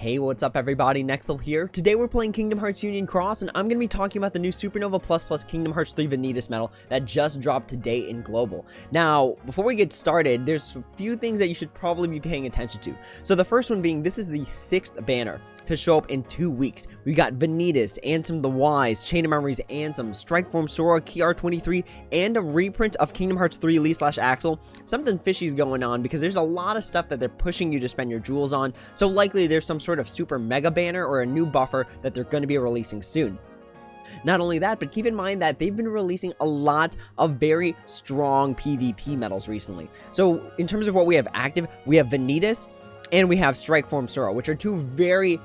Hey, what's up everybody, Nexil here. Today we're playing Kingdom Hearts Union Cross, and I'm going to be talking about the new Supernova Plus Kingdom Hearts III Vanitas medal that just dropped today in Global. Now, before we get started, there's a few things that you should probably be paying attention to. So the first one being, this is the 6th banner to show up in 2 weeks. We got Vanitas, Ansem the Wise, Chain of Memories Ansem, Strikeform Sora, KR23, and a reprint of Kingdom Hearts 3 Lee/Axel. Something fishy's going on because there's a lot of stuff that they're pushing you to spend your jewels on, so likely there's some sort of super mega banner or a new buffer that they're going to be releasing soon. Not only that, but keep in mind that they've been releasing a lot of very strong PvP medals recently. So in terms of what we have active, we have Vanitas and we have Strikeform Sora, which are two very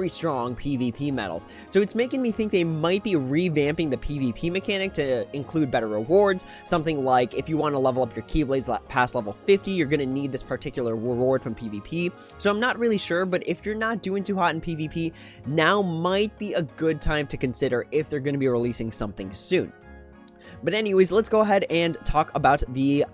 strong PvP medals. So it's making me think they might be revamping the PvP mechanic to include better rewards. Something like if you want to level up your Keyblades past level 50, you're going to need this particular reward from PvP. So I'm not really sure, but if you're not doing too hot in PvP, now might be a good time to consider if they're going to be releasing something soon. But anyways, let's go ahead and talk about the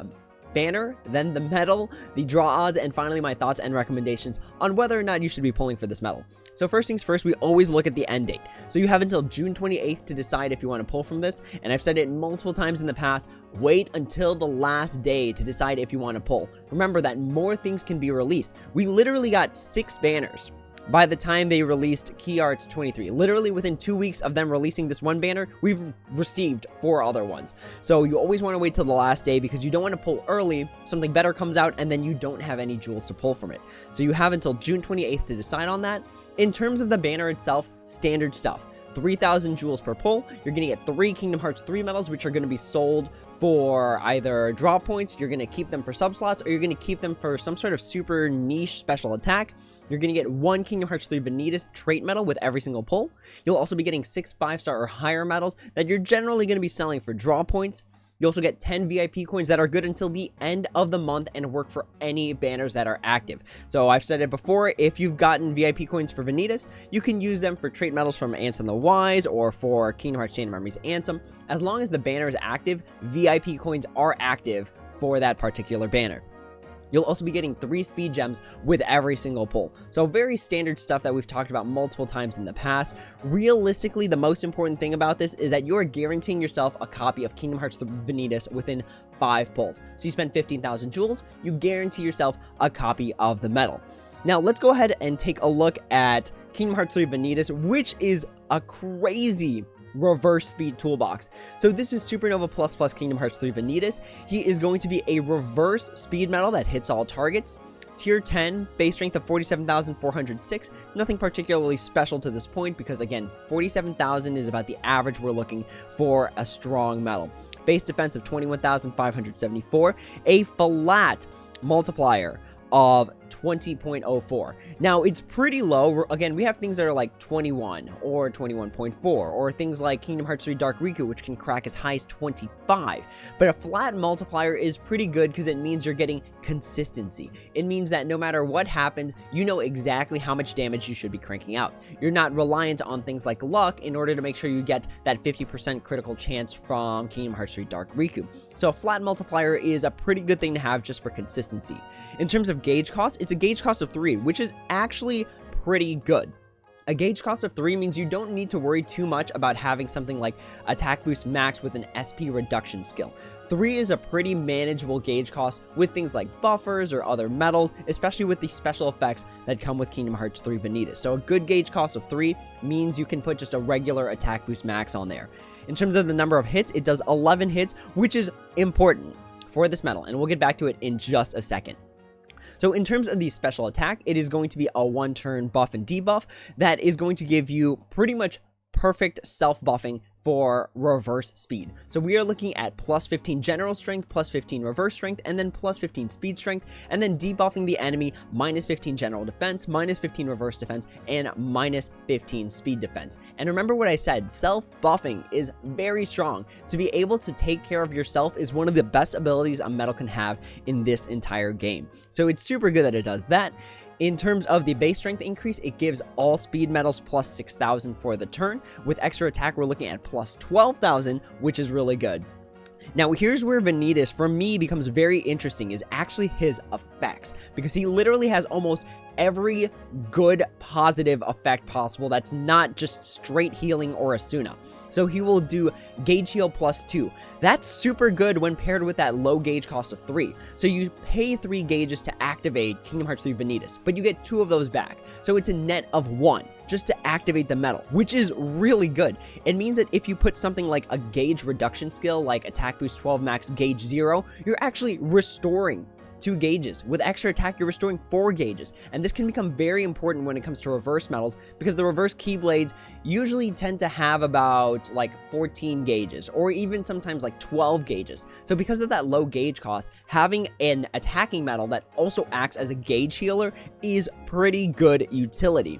banner, then the medal, the draw odds, and finally my thoughts and recommendations on whether or not you should be pulling for this medal. So first things first, we always look at the end date. So you have until June 28th to decide if you want to pull from this, and I've said it multiple times in the past, wait until the last day to decide if you want to pull. Remember that more things can be released. We literally got 6 banners by the time they released KH23. Literally within 2 weeks of them releasing this one banner, we've received 4 other ones. So you always want to wait till the last day because you don't want to pull early, something better comes out, and then you don't have any jewels to pull from it. So you have until June 28th to decide on that. In terms of the banner itself, standard stuff. 3,000 jewels per pull. You're going to get 3 Kingdom Hearts 3 medals, which are going to be sold for either draw points, you're going to keep them for sub slots, or you're going to keep them for some sort of super niche special attack. You're going to get 1 Kingdom Hearts 3 Vanitas trait medal with every single pull. You'll also be getting 6 5-star or higher medals that you're generally going to be selling for draw points. You also get 10 VIP coins that are good until the end of the month and work for any banners that are active. So I've said it before, if you've gotten VIP coins for Vanitas, you can use them for trait medals from Ansem the Wise or for Kingdom Hearts Chain of Memories Ansem. As long as the banner is active, VIP coins are active for that particular banner. You'll also be getting 3 speed gems with every single pull. So very standard stuff that we've talked about multiple times in the past. Realistically, the most important thing about this is that you're guaranteeing yourself a copy of Kingdom Hearts Vanitas within 5 pulls. So you spend 15,000 jewels, you guarantee yourself a copy of the medal. Now let's go ahead and take a look at Kingdom Hearts III Vanitas, which is a crazy reverse speed toolbox. So this is Supernova Plus Kingdom Hearts III Vanitas. He is going to be a reverse speed medal that hits all targets. Tier 10, base strength of 47,406. Nothing particularly special to this point because again, 47,000 is about the average we're looking for a strong medal. Base defense of 21,574. A flat multiplier of 20.04. Now it's pretty low. Again, we have things that are like 21 or 21.4, or things like Kingdom Hearts 3 Dark Riku, which can crack as high as 25. But a flat multiplier is pretty good because it means you're getting consistency. It means that no matter what happens, you know exactly how much damage you should be cranking out. You're not reliant on things like luck in order to make sure you get that 50% critical chance from Kingdom Hearts 3 Dark Riku. So a flat multiplier is a pretty good thing to have just for consistency. In terms of gauge cost, it's a gauge cost of 3, which is actually pretty good. A gauge cost of 3 means you don't need to worry too much about having something like attack boost max with an SP reduction skill. 3 is a pretty manageable gauge cost with things like buffers or other medals, especially with the special effects that come with Kingdom Hearts 3 Vanitas. So a good gauge cost of 3 means you can put just a regular attack boost max on there. In terms of the number of hits, it does 11 hits, which is important for this medal, and we'll get back to it in just a second. So in terms of the special attack, it is going to be a 1-turn buff and debuff that is going to give you pretty much perfect self-buffing for reverse speed. So we are looking at plus 15 general strength, plus 15 reverse strength, and then plus 15 speed strength, and then debuffing the enemy minus 15 general defense, minus 15 reverse defense, and minus 15 speed defense. And remember what I said, self-buffing is very strong. To be able to take care of yourself is one of the best abilities a medal can have in this entire game. So it's super good that it does that. In terms of the base strength increase, it gives all speed medals plus 6,000 for the turn. With extra attack, we're looking at plus 12,000, which is really good. Now, here's where Vanitas, for me, becomes very interesting, is actually his effects, because he literally has almost every good positive effect possible that's not just straight healing or Asuna. So he will do gauge heal +2. That's super good when paired with that low gauge cost of 3. So you pay 3 gauges to activate Kingdom Hearts 3 Vanitas, but you get 2 of those back. So it's a net of 1 just to activate the medal, which is really good. It means that if you put something like a gauge reduction skill, like attack boost 12 max gauge 0, you're actually restoring 2 gauges. With extra attack, you're restoring 4 gauges. And this can become very important when it comes to reverse medals, because the reverse keyblades usually tend to have about like 14 gauges, or even sometimes like 12 gauges. So because of that low gauge cost, having an attacking medal that also acts as a gauge healer is pretty good utility.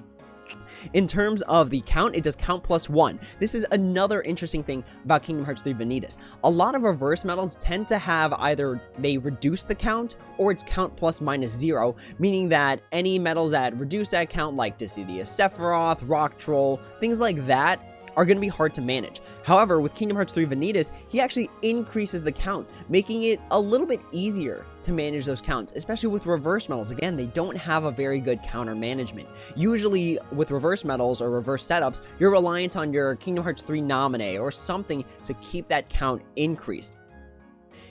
In terms of the count, it does count +1. This is another interesting thing about Kingdom Hearts 3 Vanitas. A lot of reverse medals tend to have either they reduce the count or it's count ±0, meaning that any medals that reduce that count, like Dissidia Sephiroth, Rock Troll, things like that, are going to be hard to manage. However, with Kingdom Hearts 3 Vanitas, he actually increases the count, making it a little bit easier to manage those counts, especially with reverse medals. Again, they don't have a very good counter management. Usually with reverse medals or reverse setups, you're reliant on your Kingdom Hearts 3 nominee or something to keep that count increased.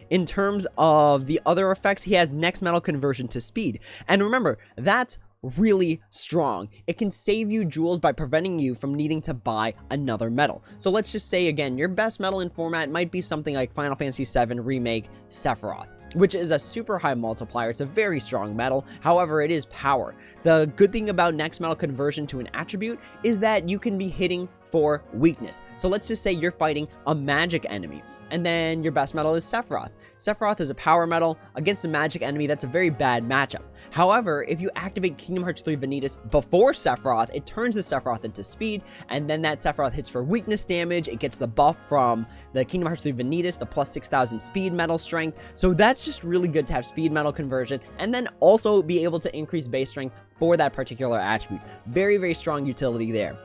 In terms of the other effects, he has next medal conversion to speed. And remember, that's really strong. It can save you jewels by preventing you from needing to buy another medal. So let's just say again, your best medal in format might be something like Final Fantasy VII Remake Sephiroth, which is a super high multiplier. It's a very strong medal. However, it is power. The good thing about next medal conversion to an attribute is that you can be hitting for weakness. So let's just say you're fighting a magic enemy, and then your best medal is Sephiroth. Sephiroth is a power medal against a magic enemy. That's a very bad matchup. However, if you activate Kingdom Hearts 3 Vanitas before Sephiroth, it turns the Sephiroth into speed, and then that Sephiroth hits for weakness damage. It gets the buff from the Kingdom Hearts 3 Vanitas, the plus 6,000 speed medal strength. So that's just really good to have speed medal conversion, and then also be able to increase base strength for that particular attribute. Very, very strong utility there.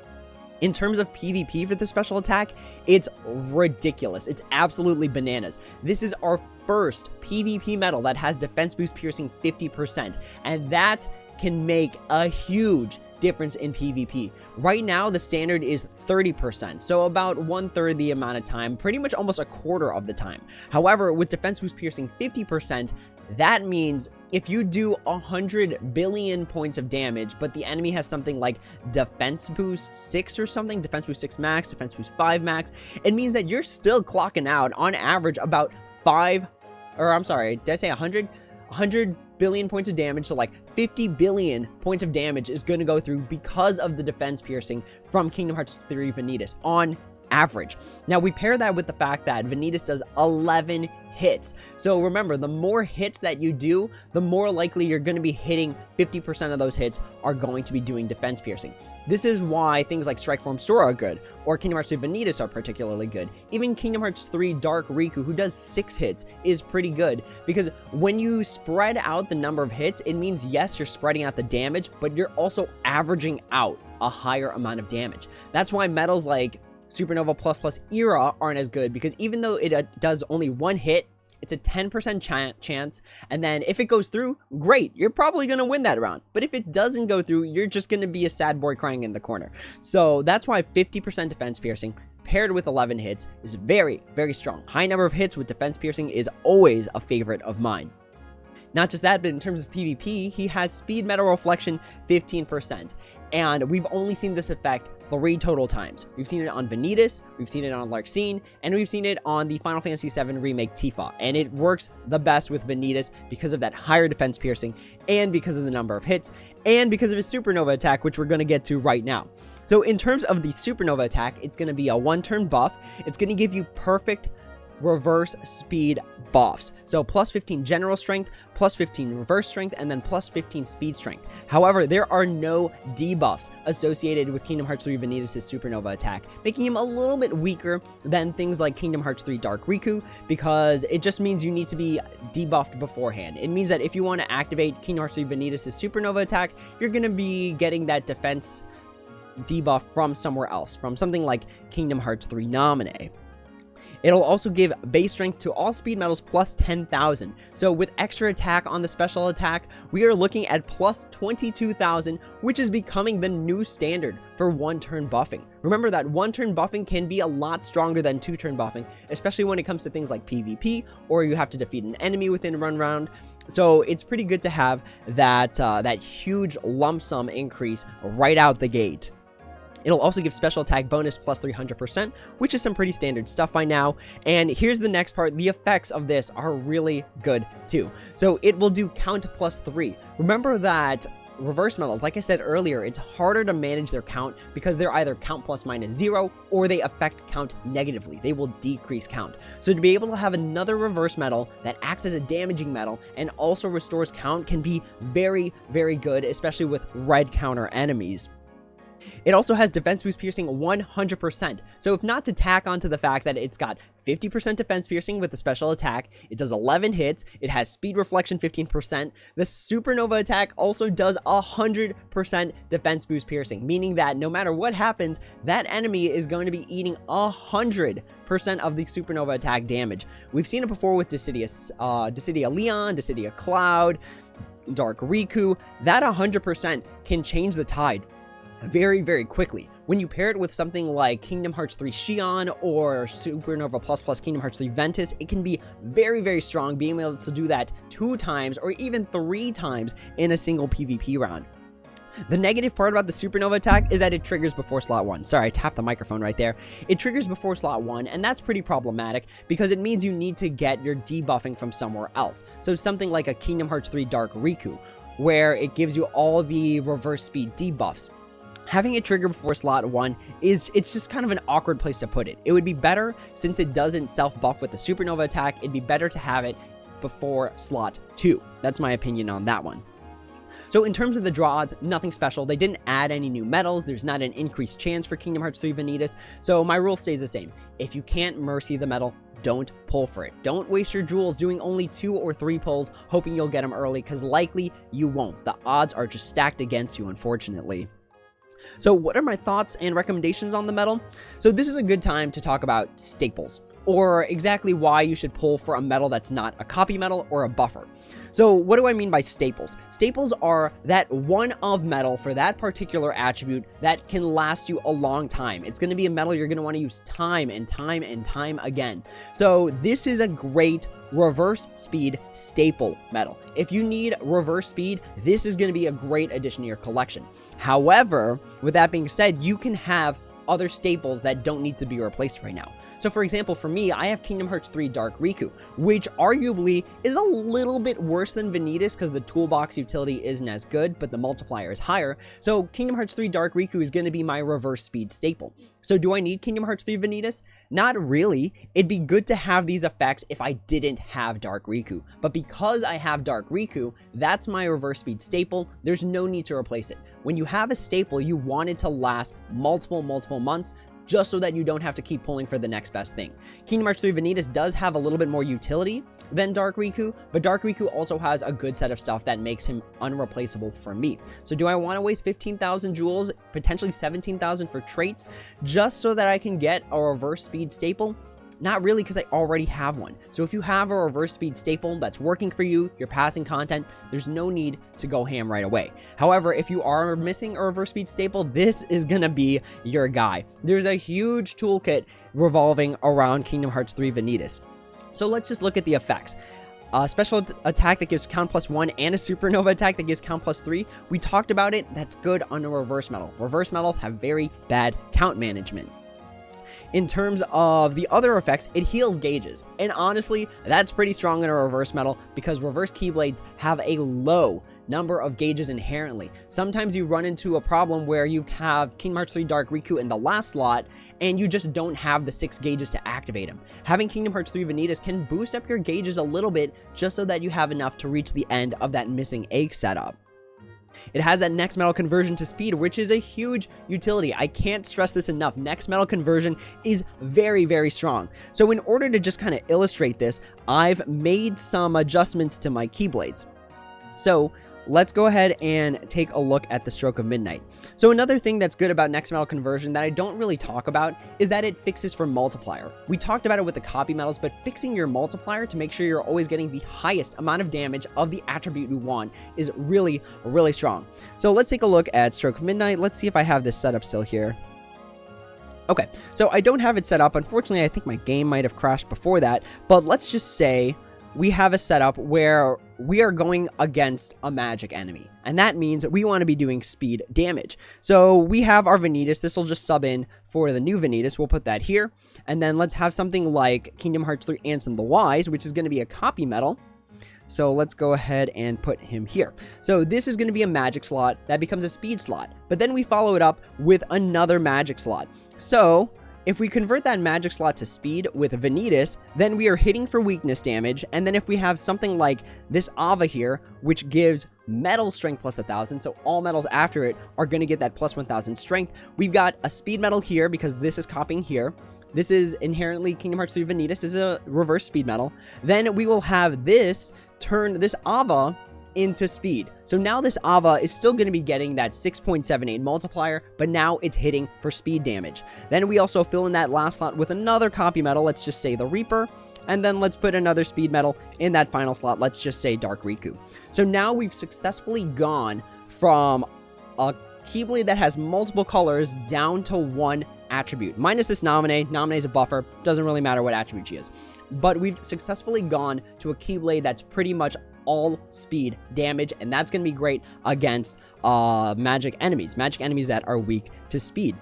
In terms of PvP for the special attack, it's ridiculous. It's absolutely bananas. This is our first PvP medal that has defense boost piercing 50%, and that can make a huge difference in PvP. Right now, the standard is 30%, so about 1/3 the amount of time, pretty much almost a quarter of the time. However, with defense boost piercing 50%, that means if you do 100 billion points of damage, but the enemy has something like defense boost 6 or something, defense boost 6 max, defense boost 5 max, it means that you're still clocking out on average about 100 billion points of damage. So like 50 billion points of damage is going to go through because of the defense piercing from Kingdom Hearts 3 Vanitas on average. Now we pair that with the fact that Vanitas does 11 hits. So remember, the more hits that you do, the more likely you're going to be hitting 50% of those hits are going to be doing defense piercing. This is why things like Strike Form Sora are good, or Kingdom Hearts 3 Vanitas are particularly good. Even Kingdom Hearts 3 Dark Riku, who does 6 hits, is pretty good, because when you spread out the number of hits, it means yes, you're spreading out the damage, but you're also averaging out a higher amount of damage. That's why medals like Supernova ++ Era aren't as good, because even though it does only 1 hit, it's a 10% chance, and then if it goes through, great, you're probably going to win that round. But if it doesn't go through, you're just going to be a sad boy crying in the corner. So that's why 50% defense piercing paired with 11 hits is very, very strong. High number of hits with defense piercing is always a favorite of mine. Not just that, but in terms of PvP, he has speed metal reflection 15%. And we've only seen this effect 3 total times. We've seen it on Vanitas, we've seen it on Larxene, and we've seen it on the Final Fantasy VII Remake Tifa. And it works the best with Vanitas because of that higher defense piercing, and because of the number of hits, and because of his Supernova attack, which we're going to get to right now. So in terms of the Supernova attack, it's going to be a 1-turn buff. It's going to give you perfect reverse speed buffs. So plus 15 general strength, plus 15 reverse strength, and then plus 15 speed strength. However, there are no debuffs associated with Kingdom Hearts 3 Vanitas' Supernova attack, making him a little bit weaker than things like Kingdom Hearts 3 Dark Riku, because it just means you need to be debuffed beforehand. It means that if you want to activate Kingdom Hearts 3 Vanitas' Supernova attack, you're going to be getting that defense debuff from somewhere else, from something like Kingdom Hearts 3 Nominee. It'll also give base strength to all speed medals plus 10,000. So with extra attack on the special attack, we are looking at plus 22,000, which is becoming the new standard for one-turn buffing. Remember that one-turn buffing can be a lot stronger than two-turn buffing, especially when it comes to things like PvP, or you have to defeat an enemy within one round. So it's pretty good to have that, that huge lump sum increase right out the gate. It'll also give special attack bonus plus 300%, which is some pretty standard stuff by now. And here's the next part. The effects of this are really good too. So it will do count plus 3. Remember that reverse medals, like I said earlier, it's harder to manage their count because they're either count plus minus 0 or they affect count negatively. They will decrease count. So to be able to have another reverse medal that acts as a damaging medal and also restores count can be very, very good, especially with red counter enemies. It also has defense boost piercing 100%. So if not to tack onto the fact that it's got 50% defense piercing with the special attack, it does 11 hits, it has speed reflection 15%, the supernova attack also does 100% defense boost piercing, meaning that no matter what happens, that enemy is going to be eating 100% of the supernova attack damage. We've seen it before with Dissidia Leon, Dissidia Cloud, Dark Riku. That 100% can change the tide very, very quickly. When you pair it with something like Kingdom Hearts 3 Xion or Supernova Plus Kingdom Hearts 3 Ventus, it can be very, very strong, being able to do that 2 times or even 3 times in a single PvP round. The negative part about the Supernova attack is that it triggers before slot 1. Sorry, I tapped the microphone right there. It triggers before slot 1, and that's pretty problematic because it means you need to get your debuffing from somewhere else. So something like a Kingdom Hearts 3 Dark Riku, where it gives you all the reverse speed debuffs. Having it trigger before slot 1 it's just kind of an awkward place to put it. It would be better, since it doesn't self-buff with the Supernova attack, it'd be better to have it before slot 2. That's my opinion on that one. So in terms of the draw odds, nothing special. They didn't add any new medals. There's not an increased chance for Kingdom Hearts 3 Vanitas. So my rule stays the same. If you can't mercy the medal, don't pull for it. Don't waste your jewels doing only 2 or 3 pulls, hoping you'll get them early, because likely you won't. The odds are just stacked against you, unfortunately. So what are my thoughts and recommendations on the medal? So this is a good time to talk about staples, or exactly why you should pull for a medal that's not a copy medal or a buffer. So what do I mean by staples? Staples are that one-of medal for that particular attribute that can last you a long time. It's going to be a medal you're going to want to use time and time and time again. So this is a great reverse speed staple medal. If you need reverse speed, this is going to be a great addition to your collection. However, with that being said, you can have other staples that don't need to be replaced right now. So for example, for me, I have Kingdom Hearts 3 Dark Riku, which arguably is a little bit worse than Vanitas because the toolbox utility isn't as good, but the multiplier is higher. So Kingdom Hearts 3 Dark Riku is going to be my reverse speed staple. So do I need Kingdom Hearts 3 Vanitas? Not really. It'd be good to have these effects if I didn't have Dark Riku. But because I have Dark Riku, that's my reverse speed staple. There's no need to replace it. When you have a staple, you want it to last multiple months, just so that you don't have to keep pulling for the next best thing. Kingdom Hearts 3 Vanitas does have a little bit more utility than Dark Riku, but Dark Riku also has a good set of stuff that makes him unreplaceable for me. So do I want to waste 15,000 jewels, potentially 17,000 for traits, just so that I can get a reverse speed staple? Not really, because I already have one. So if you have a reverse speed staple that's working for you, you're passing content, there's no need to go ham right away. However, if you are missing a reverse speed staple, this is gonna be your guy. There's a huge toolkit revolving around Kingdom Hearts 3 Vanitas. So let's just look at the effects. A special attack that gives count +1 and a supernova attack that gives count +3. We talked about it. That's good on a reverse medal. Reverse medals have very bad count management. In terms of the other effects, it heals gauges. And honestly, that's pretty strong in a reverse medal because reverse keyblades have a low number of gauges inherently. Sometimes you run into a problem where you have Kingdom Hearts 3 Dark Riku in the last slot and you just don't have the 6 gauges to activate him. Having Kingdom Hearts 3 Vanitas can boost up your gauges a little bit just so that you have enough to reach the end of that missing egg setup. It has that next metal conversion to speed, which is a huge utility. I can't stress this enough. Next metal conversion is very, very strong. So in order to just kind of illustrate this, I've made some adjustments to my keyblades. So let's go ahead and take a look at the Stroke of Midnight. So another thing that's good about Next Metal Conversion that I don't really talk about is that it fixes for multiplier. We talked about it with the copy medals, but fixing your multiplier to make sure you're always getting the highest amount of damage of the attribute you want is really, really strong. So let's take a look at Stroke of Midnight. Let's see if I have this set up still here. Okay, so I don't have it set up. Unfortunately, I think my game might have crashed before that, but let's just say we have a setup where we are going against a magic enemy, and that means we want to be doing speed damage. So we have our Vanitas. This will just sub in for the new Vanitas. We'll put that here, and then let's have something like Kingdom Hearts 3 Ansem the Wise, which is going to be a copy medal. So let's go ahead and put him here. So this is going to be a magic slot that becomes a speed slot, but then we follow it up with another magic slot. So if we convert that magic slot to speed with Vanitas, then we are hitting for weakness damage. And then if we have something like this Ava here, which gives metal strength plus 1,000, so all metals after it are going to get that plus 1,000 strength. We've got a speed medal here because this is copying here. This is inherently Kingdom Hearts 3 Vanitas is a reverse speed medal. Then we will have this turn this Ava into speed. So now this Ava is still going to be getting that 6.78 multiplier, but now it's hitting for speed damage. Then we also fill in that last slot with another copy medal, let's just say the Reaper, and then let's put another speed medal in that final slot, let's just say Dark Riku. So now we've successfully gone from a Keyblade that has multiple colors down to one attribute, minus this Naminé. Naminé is a buffer, doesn't really matter what attribute she is. But we've successfully gone to a Keyblade that's pretty much all speed damage, and that's going to be great against magic enemies that are weak to speed.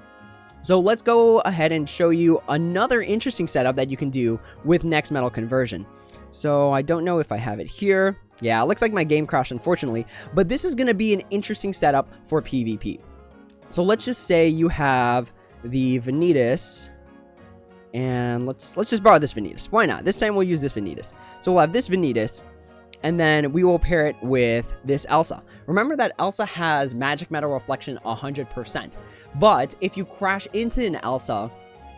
So let's go ahead and show you another interesting setup that you can do with Next Metal Conversion. So I don't know if I have it here. Yeah, it looks like my game crashed, unfortunately, but this is going to be an interesting setup for PvP. So let's just say you have the Vanitas, and let's just borrow this Vanitas. Why not? This time we'll use this Vanitas. So we'll have this Vanitas, and then we will pair it with this Elsa. Remember that Elsa has Magic Metal Reflection 100%, but if you crash into an Elsa,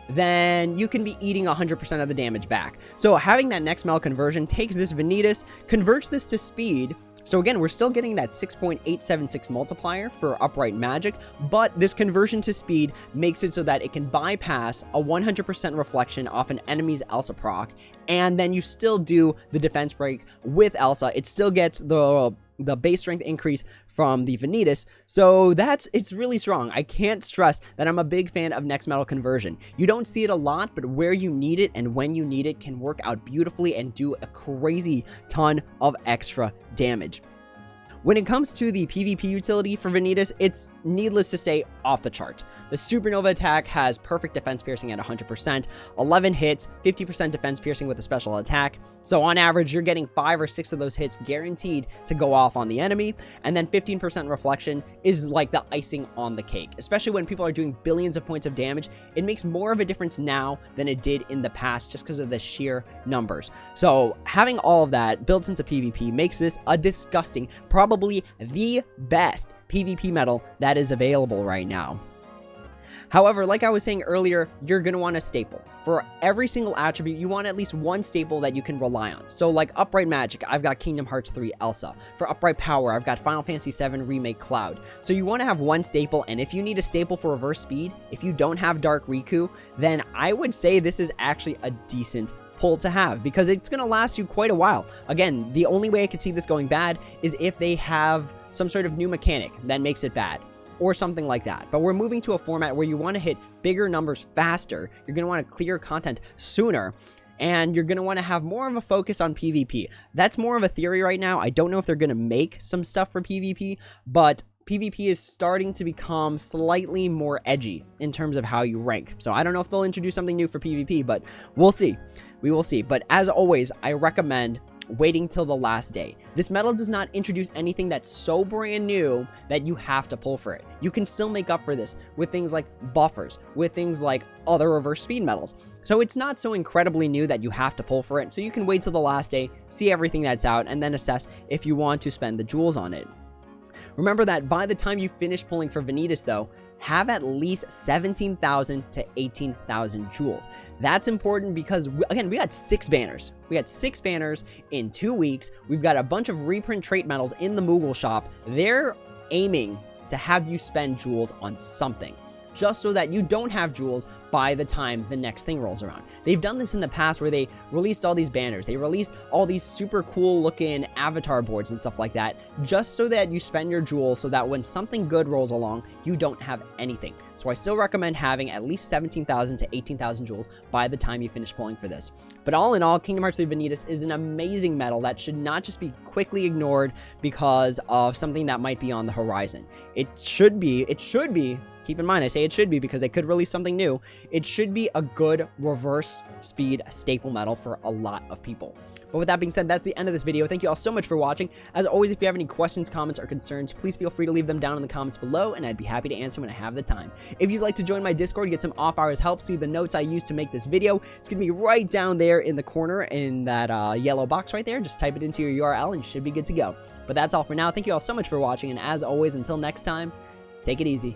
then you can be eating 100% of the damage back. So having that Next Metal Conversion takes this Vanitas, converts this to speed. So again, we're still getting that 6.876 multiplier for upright magic, but this conversion to speed makes it so that it can bypass a 100% reflection off an enemy's Elsa proc, and then you still do the defense break with Elsa. It still gets the base strength increase from the Vanitas, so it's really strong. I can't stress that I'm a big fan of Next Metal Conversion. You don't see it a lot, but where you need it and when you need it can work out beautifully and do a crazy ton of extra damage. When it comes to the PvP utility for Vanitas, it's needless to say off the chart. The Supernova attack has perfect defense piercing at 100%, 11 hits, 50% defense piercing with a special attack. So on average, you're getting 5 or 6 of those hits guaranteed to go off on the enemy. And then 15% reflection is like the icing on the cake. Especially when people are doing billions of points of damage, it makes more of a difference now than it did in the past just because of the sheer numbers. So having all of that built into PvP makes this a disgusting, probably the best PvP medal that is available right now. However, like I was saying earlier, you're going to want a staple. For every single attribute, you want at least one staple that you can rely on. So like Upright Magic, I've got Kingdom Hearts 3 Elsa. For Upright Power, I've got Final Fantasy VII Remake Cloud. So you want to have one staple, and if you need a staple for reverse speed, if you don't have Dark Riku, then I would say this is actually a decent pull to have, because it's going to last you quite a while. Again, the only way I could see this going bad is if they have some sort of new mechanic that makes it bad, or something like that. But we're moving to a format where you want to hit bigger numbers faster, you're going to want to clear content sooner, and you're going to want to have more of a focus on PvP. That's more of a theory right now. I don't know if they're going to make some stuff for PvP, but PvP is starting to become slightly more edgy in terms of how you rank. So I don't know if they'll introduce something new for PvP, but we'll see. We will see. But as always, I recommend waiting till the last day. This medal does not introduce anything that's so brand new that you have to pull for it. You can still make up for this with things like buffers, with things like other reverse speed medals. So it's not so incredibly new that you have to pull for it. So you can wait till the last day, see everything that's out, and then assess if you want to spend the jewels on it. Remember that by the time you finish pulling for Vanitas though, have at least 17,000 to 18,000 jewels. That's important because, again, we got 6 banners. We got 6 banners in 2 weeks. We've got a bunch of reprint trait medals in the Moogle shop. They're aiming to have you spend jewels on something, just so that you don't have jewels by the time the next thing rolls around. They've done this in the past where they released all these banners. They released all these super cool looking avatar boards and stuff like that, just so that you spend your jewels so that when something good rolls along, you don't have anything. So I still recommend having at least 17,000 to 18,000 jewels by the time you finish pulling for this. But all in all, Kingdom Hearts III Vanitas is an amazing medal that should not just be quickly ignored because of something that might be on the horizon. It should be, keep in mind, I say it should be because they could release something new. It should be a good reverse speed staple medal for a lot of people. But with that being said, that's the end of this video. Thank you all so much for watching. As always, if you have any questions, comments, or concerns, please feel free to leave them down in the comments below, and I'd be happy to answer when I have the time. If you'd like to join my Discord, get some off-hours help, see the notes I used to make this video, it's going to be right down there in the corner in that yellow box right there. Just type it into your URL and you should be good to go. But that's all for now. Thank you all so much for watching, and as always, until next time, take it easy.